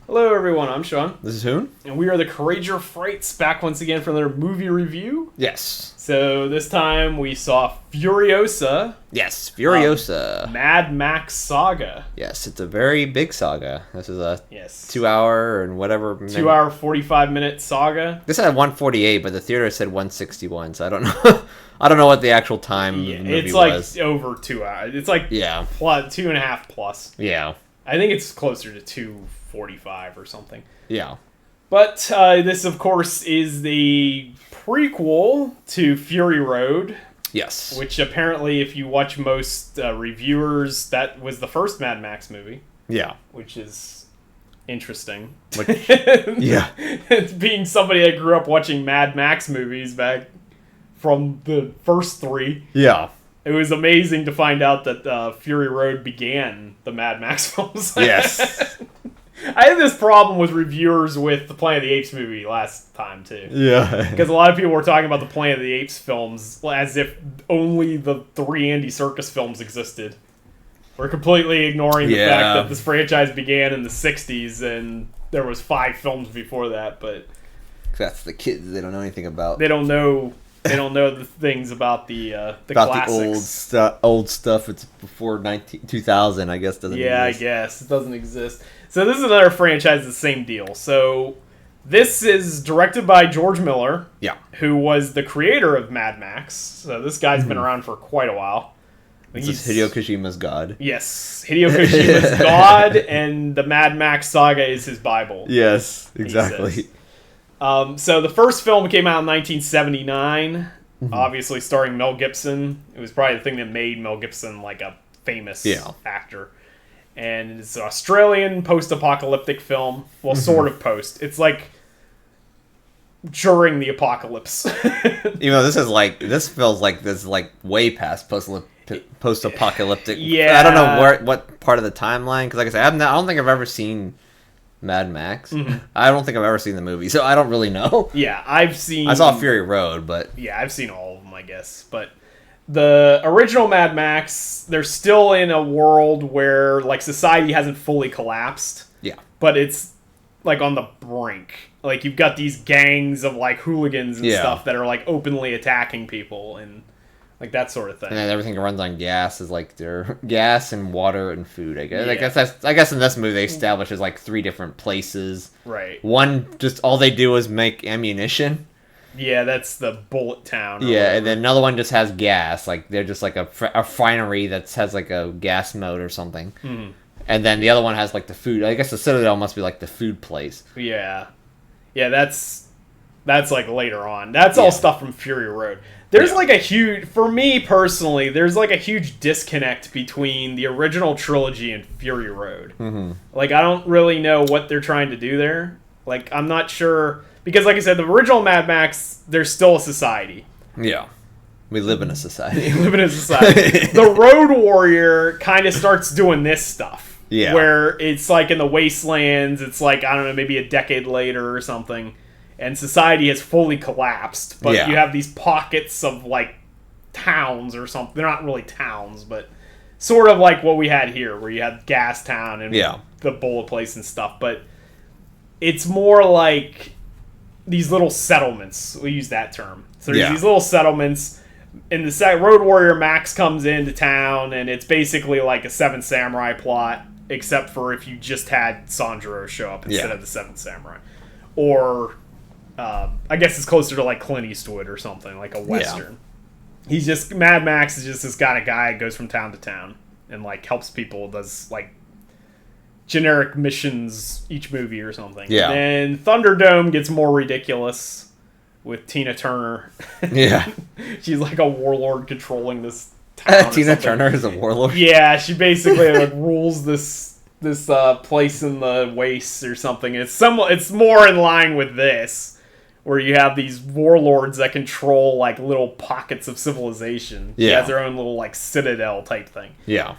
Hello everyone, I'm Sean. This is Hoon. And we are the Courageour Frights, back once again for another movie review. Yes. So this time we saw Furiosa. Yes, Furiosa. Mad Max Saga. Yes, it's a very big saga. This is a 2 hour and whatever. 2 hour, 45-minute saga. This had 148, but the theater said 161, so I don't know. I don't know what the actual time of the movie was. It's like over 2 hours. It's like plus 2.5 plus. Yeah. I think it's closer to 2:45 or something. Yeah. But this, of course, is the prequel to Fury Road. Yes. Which apparently, if you watch most reviewers, that was the first Mad Max movie. Yeah. Which is interesting. Yeah. Being somebody that grew up watching Mad Max movies back from the first three. Yeah. It was amazing to find out that Fury Road began the Mad Max films. Yes. I had this problem with reviewers with the Planet of the Apes movie last time, too. Yeah. Because a lot of people were talking about the Planet of the Apes films as if only the 3 Andy Serkis films existed. We're completely ignoring the fact that this franchise began in the 60s and there was 5 films before that, but... That's the kids they don't know anything about. They don't know the things about the classics. The old stuff. It's before 2000, I guess, doesn't exist. Yeah, I guess. It doesn't exist. So this is another franchise, the same deal. So this is directed by George Miller, who was the creator of Mad Max. So this guy's been around for quite a while. This is Hideo Kojima's God. Yes, Hideo Kojima's God, and the Mad Max saga is his Bible. Yes, exactly. So the first film came out in 1979, obviously starring Mel Gibson. It was probably the thing that made Mel Gibson like a famous actor. And it's an Australian post-apocalyptic film. Well, sort of post. It's like during the apocalypse. You know, this feels like this way past post-apocalyptic. Yeah. I don't know what part of the timeline, because like I said, I don't think I've ever seen Mad Max. I don't think I've ever seen the movie, so I don't really know. Yeah, I saw Fury Road, but... Yeah, I've seen all of them, I guess. But the original Mad Max, they're still in a world where, like, society hasn't fully collapsed. Yeah. But it's, like, on the brink. Like, you've got these gangs of, like, hooligans and stuff that are, like, openly attacking people and... like that sort of thing. And then everything runs on gas is like their gas and water and food, I guess. Yeah. I guess in this movie they establish there's like 3 different places. Right. One, just all they do is make ammunition. Yeah, that's the Bullet Town. Yeah, and then another one just has gas. Like they're just like a refinery that has like a gas mode or something. And then the other one has like the food. I guess the Citadel must be like the food place. Yeah. Yeah, that's like later on. That's all stuff from Fury Road. There's like a huge, for me personally, there's like a huge disconnect between the original trilogy and Fury Road. Like, I don't really know what they're trying to do there. Like, I'm not sure, because like I said, the original Mad Max, there's still a society. Yeah. We live in a society. We live in a society. The Road Warrior kind of starts doing this stuff. Yeah. Where it's like in the wastelands, it's like, I don't know, maybe a decade later or something. And society has fully collapsed, but you have these pockets of, like, towns or something. They're not really towns, but sort of like what we had here, where you had Gas Town and the Bullet Place and stuff. But it's more like these little settlements. We use that term. So there's these little settlements. In the Road Warrior, Max comes into town, and it's basically like a Seven Samurai plot, except for if you just had Sanjuro show up instead of the Seven Samurai. Or... I guess it's closer to like Clint Eastwood or something, like a Western. He's just, Mad Max is just this kind of guy that goes from town to town and like helps people, does like generic missions each movie or something. Yeah. And then Thunderdome gets more ridiculous with Tina Turner. Yeah. She's like a warlord controlling this town. Tina Turner is a warlord? Yeah, she basically like rules this place in the wastes or something. It's more in line with this, where you have these warlords that control like little pockets of civilization. She has their own little like citadel type thing. Yeah.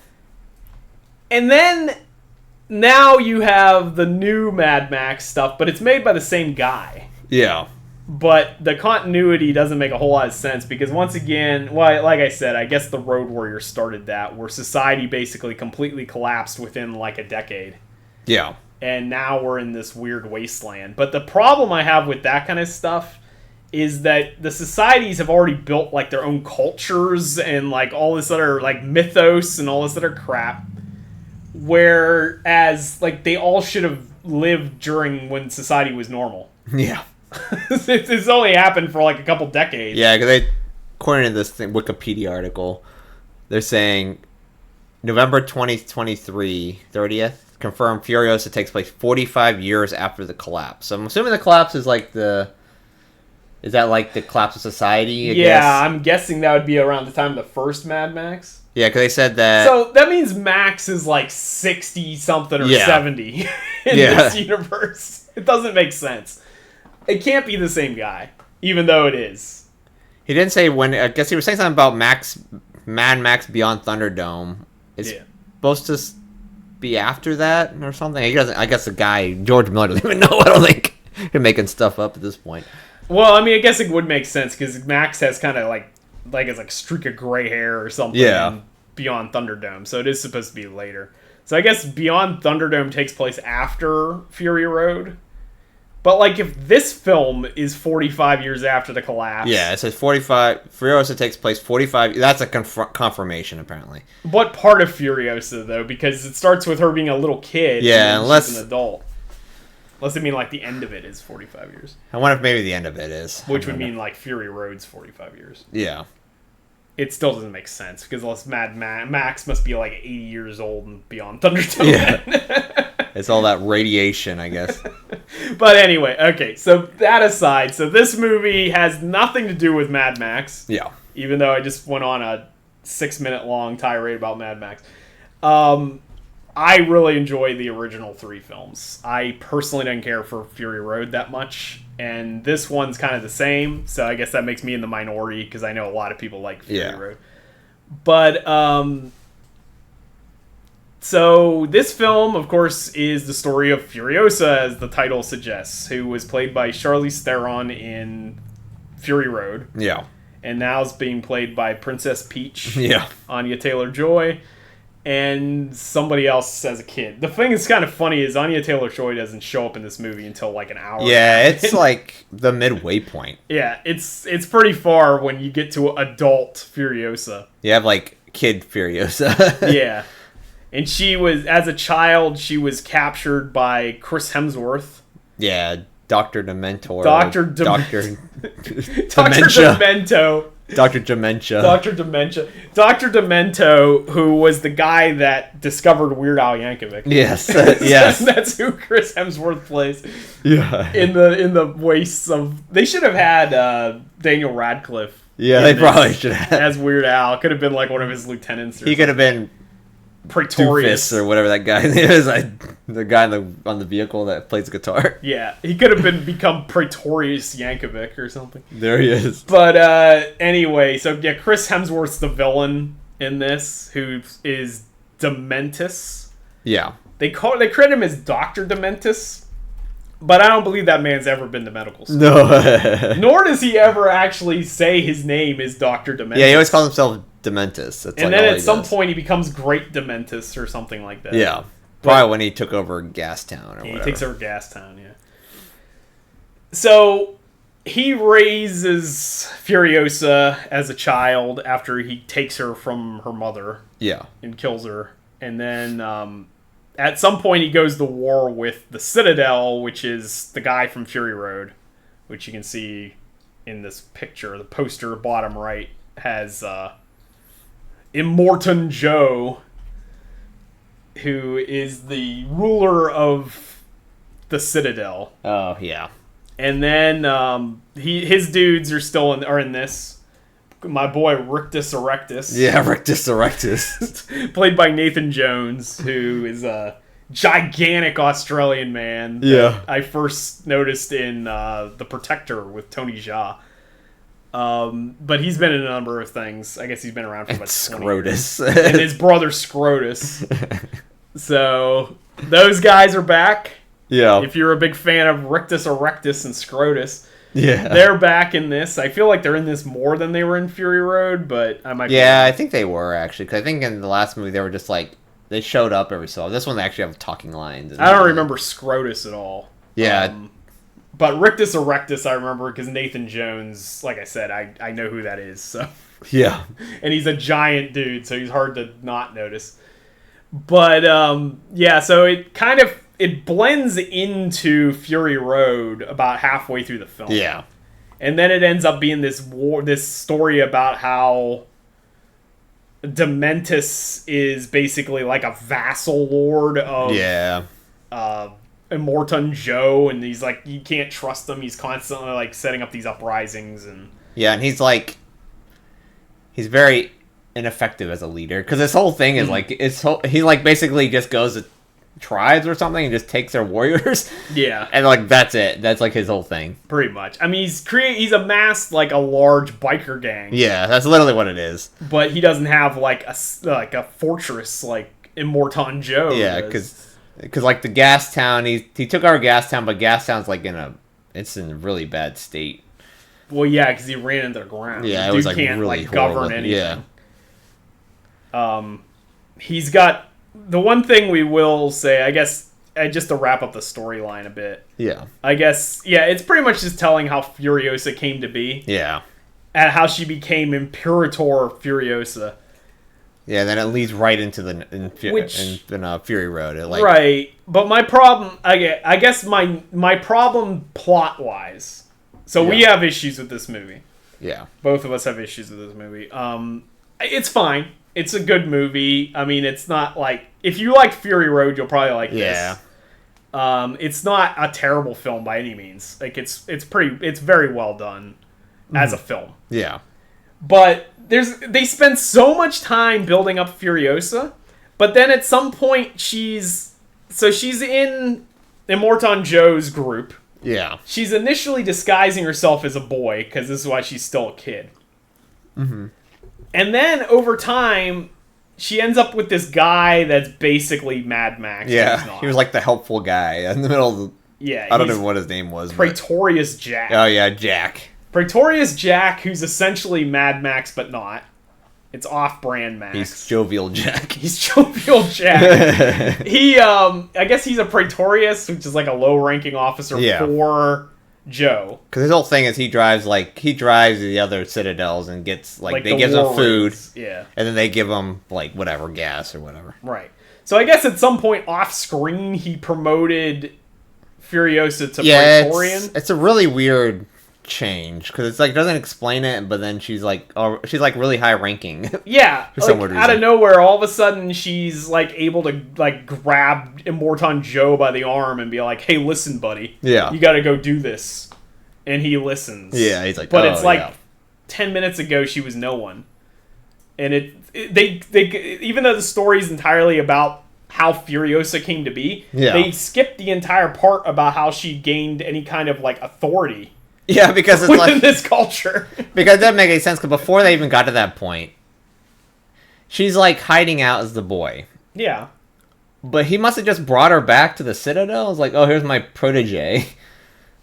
And then now you have the new Mad Max stuff, but it's made by the same guy. Yeah. But the continuity doesn't make a whole lot of sense because once again, well, like I said, I guess the Road Warrior started that, where society basically completely collapsed within like a decade. Yeah. and now we're in this weird wasteland. But the problem I have with that kind of stuff is that the societies have already built like their own cultures and like all this other like mythos and all this other crap, whereas like they all should have lived during when society was normal. Yeah. It's only happened for like a couple decades. Yeah, because according to this Wikipedia article, they're saying November 2023, 30th, confirmed Furiosa takes place 45 years after the collapse. So I'm assuming the collapse is like is that like the collapse of society? I guess? I'm guessing that would be around the time of the first Mad Max. Yeah, because they said that... So that means Max is like 60-something or 70 in this universe. It doesn't make sense. It can't be the same guy, even though it is. He didn't say when... I guess he was saying something about Mad Max Beyond Thunderdome. It's supposed to be after that or something? I guess the guy, George Miller, doesn't even know. I don't think he's making stuff up at this point. Well, I mean, I guess it would make sense because Max has kind of like it's like streak of gray hair or something. Yeah. Beyond Thunderdome, so it is supposed to be later. So I guess Beyond Thunderdome takes place after Fury Road. But like, if this film is 45 years after the collapse, yeah, it says 45. Furiosa takes place 45. That's a confirmation, apparently. What part of Furiosa though? Because it starts with her being a little kid. Yeah, unless she's an adult. Unless I mean like the end of it is 45 years. I wonder if maybe the end of it is. Which would mean like Fury Road's 45 years. Yeah. It still doesn't make sense because unless Max must be like 80 years old and Beyond Thunderdome. Yeah. It's all that radiation, I guess. But anyway, okay, so that aside, so this movie has nothing to do with Mad Max. Yeah. Even though I just went on a 6-minute long tirade about Mad Max. I really enjoy the original 3 films. I personally didn't care for Fury Road that much, and this one's kind of the same, so I guess that makes me in the minority, because I know a lot of people like Fury Road. But, so this film, of course, is the story of Furiosa, as the title suggests, who was played by Charlize Theron in Fury Road. Yeah. And now is being played by Princess Peach. Yeah. Anya Taylor-Joy. And somebody else as a kid. The thing that's kind of funny is Anya Taylor-Joy doesn't show up in this movie until like an hour. Yeah, it's like the midway point. Yeah, it's pretty far when you get to adult Furiosa. You have like kid Furiosa. Yeah. And she was, as a child, she was captured by Chris Hemsworth. Yeah, Dr. Dementor. Dr. Dementia. Demento. Dr. Dementia. Dr. Dementia. Dr. Demento, who was the guy that discovered Weird Al Yankovic. Yes. Yes. That's who Chris Hemsworth plays. Yeah. In the wastes of... They should have had Daniel Radcliffe. Yeah, they probably should have. As Weird Al. Could have been like one of his lieutenants. He could have been... Praetorius or whatever that guy is, the guy on the vehicle that plays the guitar. Yeah, he could have become Praetorius Yankovic or something. There he is. But anyway, so yeah, Chris Hemsworth's the villain in this, who is Dementus. Yeah, they credit him as Dr. Dementus, but I don't believe that man's ever been to medical school. No. Nor does he ever actually say his name is Dr. Dementus. Yeah, he always calls himself Dementus. That's and then at some point he becomes Great Dementus or something like that. Yeah. Probably when he took over Gastown or whatever. He takes over Gastown, yeah. So he raises Furiosa as a child after he takes her from her mother. Yeah. And kills her. And then at some point he goes to war with the Citadel, which is the guy from Fury Road, which you can see in this picture. The poster bottom right has Immortan Joe, who is the ruler of the Citadel. Oh, yeah. And then his dudes are in this. My boy Rictus Erectus. Yeah, Rictus Erectus. Played by Nathan Jones, who is a gigantic Australian man. Yeah. I first noticed in The Protector with Tony Jaa. But he's been in a number of things. I guess he's been around for about 20 years. And his brother Scrotus. So those guys are back. Yeah. If you're a big fan of Rictus Erectus and Scrotus, yeah, they're back in this. I feel like they're in this more than they were in Fury Road, but I might. Yeah, I think they were actually. Because I think in the last movie they were just like they showed up every so often. This one they actually have talking lines. I don't remember Scrotus at all. Yeah. But Rictus Erectus I remember because Nathan Jones, like I said, I know who that is. So yeah. And he's a giant dude, so he's hard to not notice. But, yeah, so it blends into Fury Road about halfway through the film. Yeah. And then it ends up being this story about how Dementus is basically like a vassal lord of Immortan Joe, and he's like, you can't trust him. He's constantly like setting up these uprisings, and and he's very ineffective as a leader because this whole thing is like he like basically just goes to tribes or something and just takes their warriors. Yeah, and like that's it. That's like his whole thing. Pretty much. I mean, he's amassed like a large biker gang. Yeah, that's literally what it is. But he doesn't have like a fortress like Immortan Joe. Yeah, because like the gas town, he took our gas town, but gas town's like it's in a really bad state. Well, yeah, because he ran into the ground. Yeah, the it was dude like can't really like govern horrible. anything. Yeah. He's got the one thing we will say, I guess, just to wrap up the storyline a bit. Yeah. I guess, yeah, it's pretty much just telling how Furiosa came to be. Yeah. And how she became Imperator Furiosa. Yeah, then it leads right into Fury Road. Right, but my problem, I guess my problem plot-wise, so we have issues with this movie. Yeah. Both of us have issues with this movie. It's fine. It's a good movie. I mean, it's not like... If you like Fury Road, you'll probably like this. It's not a terrible film by any means. Like, it's very well done as a film. Yeah. But they spend so much time building up Furiosa, but then at some point she's in Immortan Joe's group. Yeah. She's initially disguising herself as a boy, because this is why she's still a kid. Mm-hmm. And then, over time, she ends up with this guy that's basically Mad Max. Yeah, he was like the helpful guy in the middle of the... Yeah. I don't know what his name was. Praetorius Jack. Oh, yeah, Jack. Praetorius Jack, who's essentially Mad Max, but not. It's off-brand Max. He's Jovial Jack. He's Jovial Jack. I guess he's a Praetorius, which is like a low-ranking officer for Joe. Because his whole thing is he drives the other citadels and gets, like they give them food. Yeah. And then they give them, like, whatever, gas or whatever. Right. So I guess at some point off-screen, he promoted Furiosa to Praetorian. It's a really weird change because it's like doesn't explain it, but then she's like really high ranking. Yeah, for some weird out reason. of nowhere, all of a sudden she's like able to like grab Immortan Joe by the arm and be like, "Hey, listen, buddy. Yeah, you got to go do this," and he listens. Yeah, he's like, but it's like 10 minutes ago she was no one, and they even though the story's entirely about how Furiosa came to be, they skipped the entire part about how she gained any kind of like authority. Yeah, because it's within this culture. Because it doesn't make any sense, because before they even got to that point, she's, like, hiding out as the boy. Yeah. But he must have just brought her back to the Citadel. It's like, oh, here's my protege.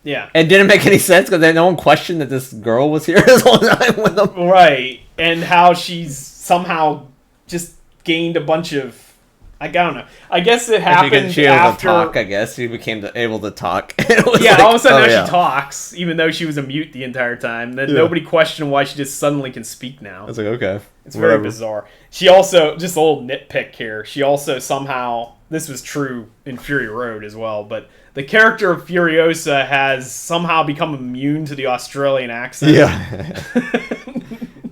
Yeah. It didn't make any sense, because then no one questioned that this girl was here this whole time with them. Right. And how she's somehow just gained a bunch of... I don't know. I guess it happened she after... able to talk, I guess. She became able to talk. Yeah, all of a sudden now she talks, even though she was a mute the entire time. Then nobody questioned why she just suddenly can speak now. I was like, okay. It's very bizarre. She also, just a little nitpick here, she also somehow, this was true in Fury Road as well, but the character of Furiosa has somehow become immune to the Australian accent. Yeah.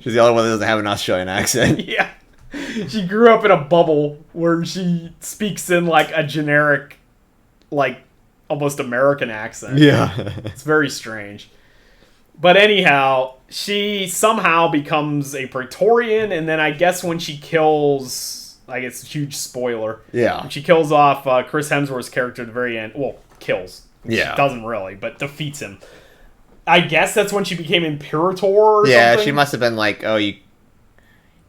She's the only one that doesn't have an Australian accent. Yeah. She grew up in a bubble where she speaks in like a generic, like almost American accent. Yeah. It's very strange. But anyhow, she somehow becomes a Praetorian, and then I guess when she kills, I guess huge spoiler. Yeah. When she kills off Chris Hemsworth's character at the very end. Well, kills. Yeah. She doesn't really, but defeats him. I guess that's when she became Imperator or something? She must have been like, oh,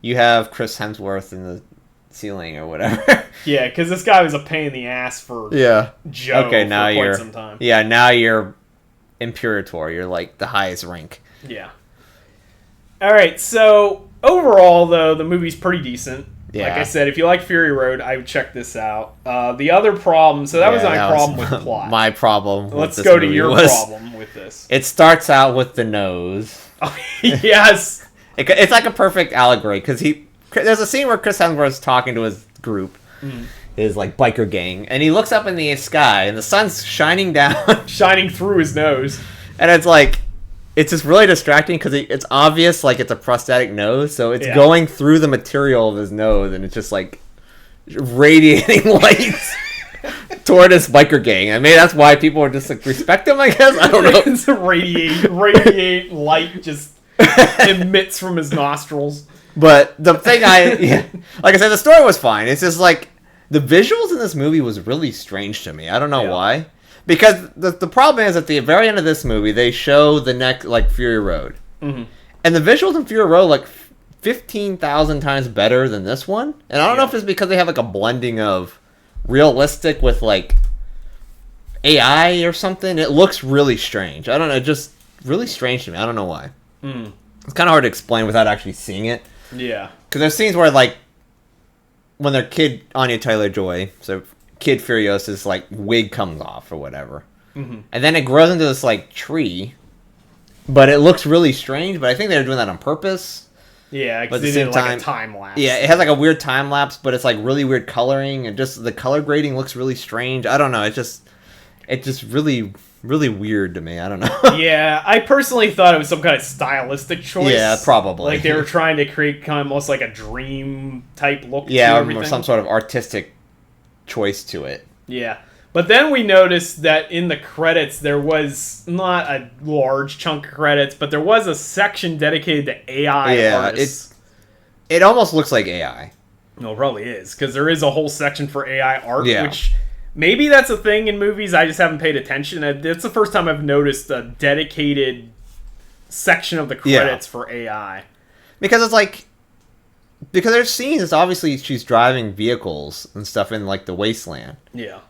you have Chris Hemsworth in the ceiling or whatever. Yeah, because this guy was a pain in the ass for Joe okay, now for quite you're, some time. Yeah, now you're Imperator. You're like the highest rank. Yeah. Alright, so overall, though, the movie's pretty decent. Yeah. Like I said, if you like Fury Road, I would check this out. The other problem, so that was my problem with plot. My problem. Let's go to your problem with this. It starts out with the nose. Oh, yes. It's like a perfect allegory because there's a scene where Chris Hemsworth's talking to his group, his like biker gang, and he looks up in the sky and the sun's shining down, shining through his nose, and it's like. It's just really distracting because it's obvious, like, it's a prosthetic nose, so it's going through the material of his nose, and it's just, like, radiating lights toward his biker gang. I mean, that's why people are just, like, respect him, I guess? I don't know. It's radiate light just emits from his nostrils. But the thing like I said, the story was fine. It's just, like, the visuals in this movie was really strange to me. I don't know why. Because the problem is, at the very end of this movie, they show the next, like, Fury Road. Mm-hmm. And the visuals in Fury Road, like, 15,000 times better than this one. And I don't know if it's because they have, like, a blending of realistic with, like, AI or something. It looks really strange. I don't know, just really strange to me. I don't know why. It's kind of hard to explain without actually seeing it. Yeah. Because there's scenes where, like, when their kid, Anya Taylor-Joy, so... Kid Furiosa's like wig comes off or whatever, and then it grows into this like tree, but it looks really strange. But I think they're doing that on purpose. Yeah, because they did like a time lapse. Yeah, it has like a weird time lapse, but it's like really weird coloring, and just the color grading looks really strange. I don't know. It's just really weird to me. I don't know. Yeah, I personally thought it was some kind of stylistic choice. Yeah, probably. Like they were trying to create kind of almost like a dream type look. Yeah, to everything. Or some sort of artistic choice to it. Yeah. But then we noticed that in the credits there was not a large chunk of credits, but there was a section dedicated to AI artists. It almost looks like AI. No, it probably is, because there is a whole section for AI art, which maybe that's a thing in movies. I just haven't paid attention. It's the first time I've noticed a dedicated section of the credits for AI. Because it's like... Because there's scenes, it's obviously she's driving vehicles and stuff in, like, the wasteland. Yeah.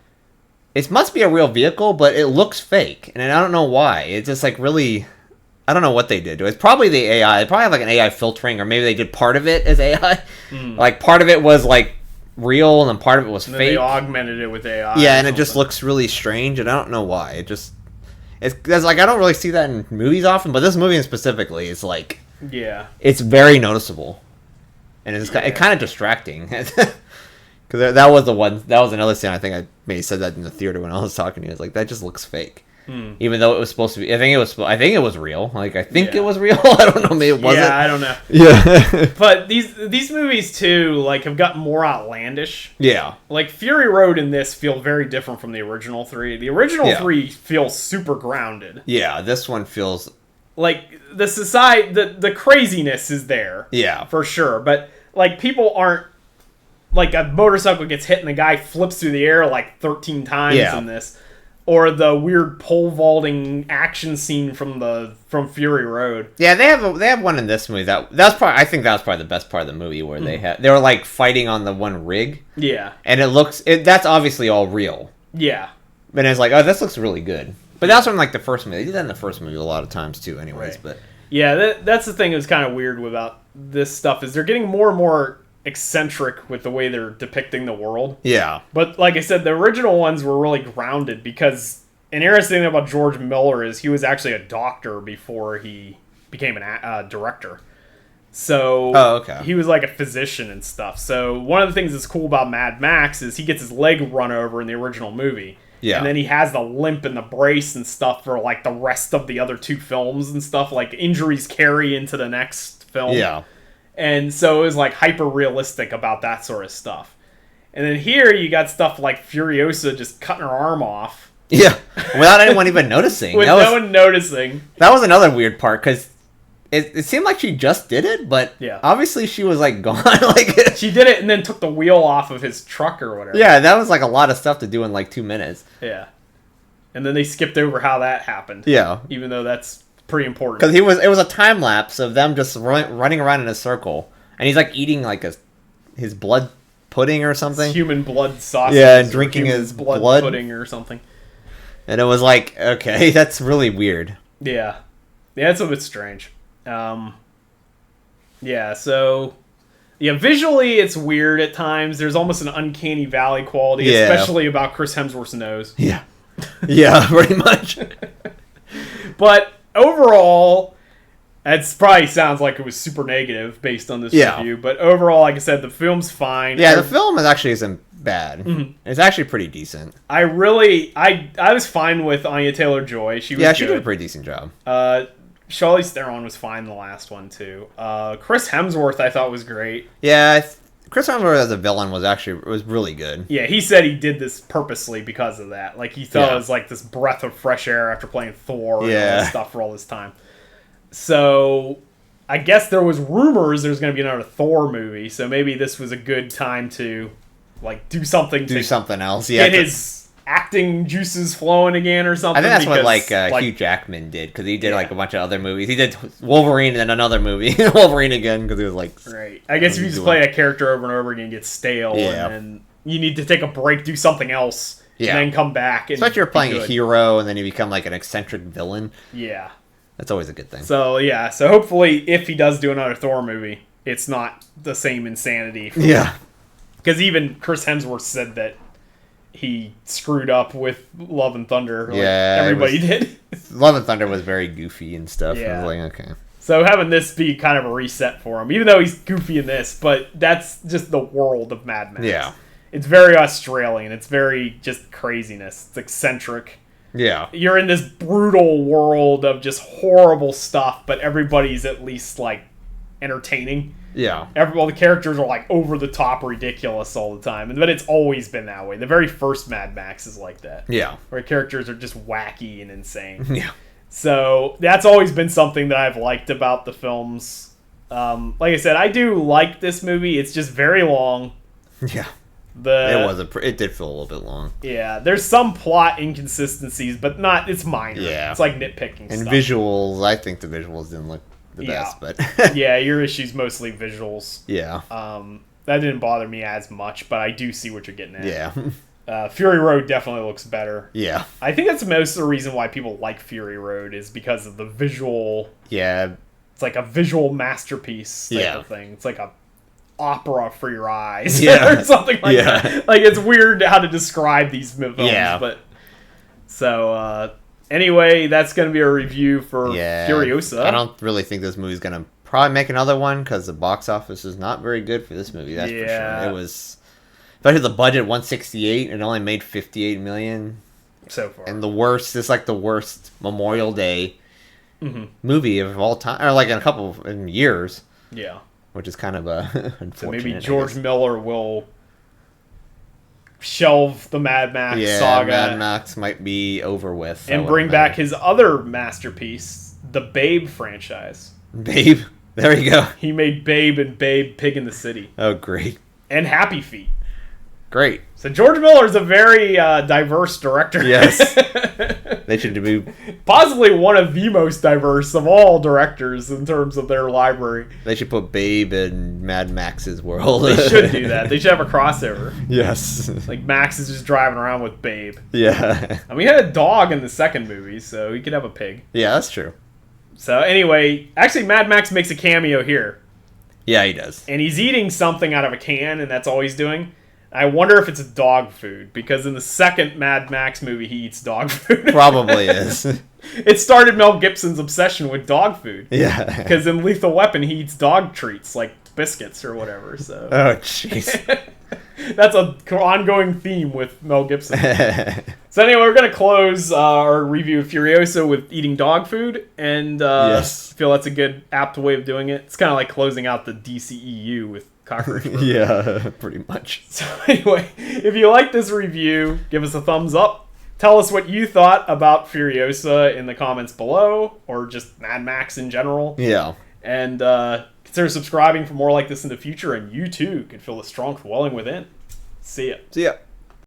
It must be a real vehicle, but it looks fake. And I don't know why. It's just, like, really... I don't know what they did to it. It's probably the AI. They probably have, like, an AI filtering, or maybe they did part of it as AI. Like, part of it was, like, real, and then part of it was fake. They augmented it with AI. Yeah, and it just looks really strange, and I don't know why. It's like, I don't really see that in movies often, but this movie specifically is, like... Yeah. It's very noticeable. And it's kind of distracting. Because that was another scene. I think I maybe said that in the theater when I was talking to you. It's like, that just looks fake. Even though it was supposed to be. I think it was real. Like, I think it was real. I don't know. Maybe it wasn't. Yeah, I don't know. Yeah. But these movies, too, like, have gotten more outlandish. Yeah. Like, Fury Road and this feel very different from the original three. The original three feels super grounded. Yeah, this one feels... Like, the craziness is there. Yeah. For sure. But, like, people aren't... Like, a motorcycle gets hit and the guy flips through the air, like, 13 times in this. Or the weird pole vaulting action scene from Fury Road. Yeah, they have one in this movie. I think that was probably the best part of the movie, where they were, like, fighting on the one rig. Yeah. And that's obviously all real. Yeah. But it's like, oh, this looks really good. But that's from, like, the first movie. They did that in the first movie a lot of times, too, anyways. Right. But yeah, that's the thing that's kind of weird about this stuff, is they're getting more and more eccentric with the way they're depicting the world. Yeah. But, like I said, the original ones were really grounded, because an interesting thing about George Miller is he was actually a doctor before he became a director. So he was like a physician and stuff. So one of the things that's cool about Mad Max is he gets his leg run over in the original movie. Yeah. And then he has the limp and the brace and stuff for, like, the rest of the other two films and stuff. Like, injuries carry into the next film. Yeah. And so it was, like, hyper-realistic about that sort of stuff. And then here you got stuff like Furiosa just cutting her arm off. Yeah. Without anyone even noticing. No one noticing. That was another weird part, because it seemed like she just did it, but obviously she was, like, gone. Like, she did it and then took the wheel off of his truck or whatever. Yeah, that was, like, a lot of stuff to do in, like, 2 minutes. Yeah. And then they skipped over how that happened. Yeah. Even though that's pretty important. Because it was a time lapse of them just running around in a circle, and he's, like, eating, like, his blood pudding or something. His human blood sausage. Yeah, and drinking his blood pudding or something. And it was like, okay, that's really weird. Yeah. Yeah, it's a bit strange. Yeah, so Yeah, visually it's weird at times. There's almost an uncanny valley quality, especially about Chris Hemsworth's nose. Yeah. Yeah, pretty much. But overall, it probably sounds like it was super negative based on this review. But overall, like I said, the film's fine. Yeah, the film actually isn't bad. Mm-hmm. It's actually pretty decent. I was fine with Anya Taylor-Joy. She did a pretty decent job. Charlize Theron was fine in the last one, too. Chris Hemsworth, I thought, was great. Yeah, Chris Hemsworth as a villain was really good. Yeah, he said he did this purposely because of that. Like, he thought it was like this breath of fresh air after playing Thor and all this stuff for all this time. So, I guess there was rumors there's going to be another Thor movie, so maybe this was a good time to, like, do something else. Yeah, get his acting juices flowing again or something. I think that's what Hugh Jackman did, because he did like a bunch of other movies. He did Wolverine and then another movie, Wolverine again, because he was like... Right. I guess if you just play a character over and over again, it gets stale, and then you need to take a break, do something else, and then come back. And especially if you're playing a hero, and then you become like an eccentric villain. Yeah. That's always a good thing. So, yeah. So hopefully, if he does do another Thor movie, it's not the same insanity. Yeah. Because even Chris Hemsworth said that he screwed up with Love and Thunder. Like everybody did. Love and Thunder was very goofy and stuff. Yeah. I was like, okay. So having this be kind of a reset for him, even though he's goofy in this, but that's just the world of Mad Max. Yeah. It's very Australian. It's very just craziness. It's eccentric. Yeah. You're in this brutal world of just horrible stuff, but everybody's at least, like, entertaining. Yeah. All the characters are like over the top ridiculous all the time. But it's always been that way. The very first Mad Max is like that. Yeah. Where characters are just wacky and insane. Yeah. So that's always been something that I've liked about the films. Like I said, I do like this movie. It's just very long. Yeah. It did feel a little bit long. Yeah, there's some plot inconsistencies, but it's minor. Yeah. It's like nitpicking and stuff. Visuals, I think the visuals didn't look the best, but yeah, your issue's mostly visuals. Yeah. That didn't bother me as much, but I do see what you're getting at. Yeah. Fury Road definitely looks better. Yeah. I think that's most of the reason why people like Fury Road is because of the visual. Yeah. It's like a visual masterpiece type of thing. It's like a opera for your eyes or something like that. Like, it's weird how to describe these films, but so anyway, that's going to be a review for Furiosa. I don't really think this movie's going to probably make another one because the box office is not very good for this movie. That's for sure. It was, especially the budget 168, it only made 58 million so far. And it's like the worst Memorial Day movie of all time, or like in a couple of years. Yeah. Which is kind of unfortunate. So maybe George Miller will shelve the Mad Max saga. Mad Max might be over with. And bring back his other masterpiece, the Babe franchise. Babe? There you go. He made Babe and Babe Pig in the City. Oh, great. And Happy Feet. Great. So George Miller is a very diverse director. Yes. They should be possibly one of the most diverse of all directors in terms of their library. They should put Babe in Mad Max's world. They should do that. They should have a crossover. Yes. Like Max is just driving around with Babe. Yeah. And we had a dog in the second movie, so he could have a pig. Yeah, that's true. So anyway, actually Mad Max makes a cameo here. Yeah, he does. And he's eating something out of a can, and that's all he's doing. I wonder if it's dog food, because in the second Mad Max movie, he eats dog food. Probably is. It started Mel Gibson's obsession with dog food. Yeah. Because in Lethal Weapon, he eats dog treats, like biscuits or whatever. So. Oh, jeez. That's an ongoing theme with Mel Gibson. So anyway, we're going to close our review of Furiosa with eating dog food, and I feel that's a good, apt way of doing it. It's kind of like closing out the DCEU with Cockroach. Yeah, pretty much. So anyway, if you like this review, give us a thumbs up. Tell us what you thought about Furiosa in the comments below, or just Mad Max in general. Yeah. And consider subscribing for more like this in the future, and you too can feel the strong welling within. See ya. See ya.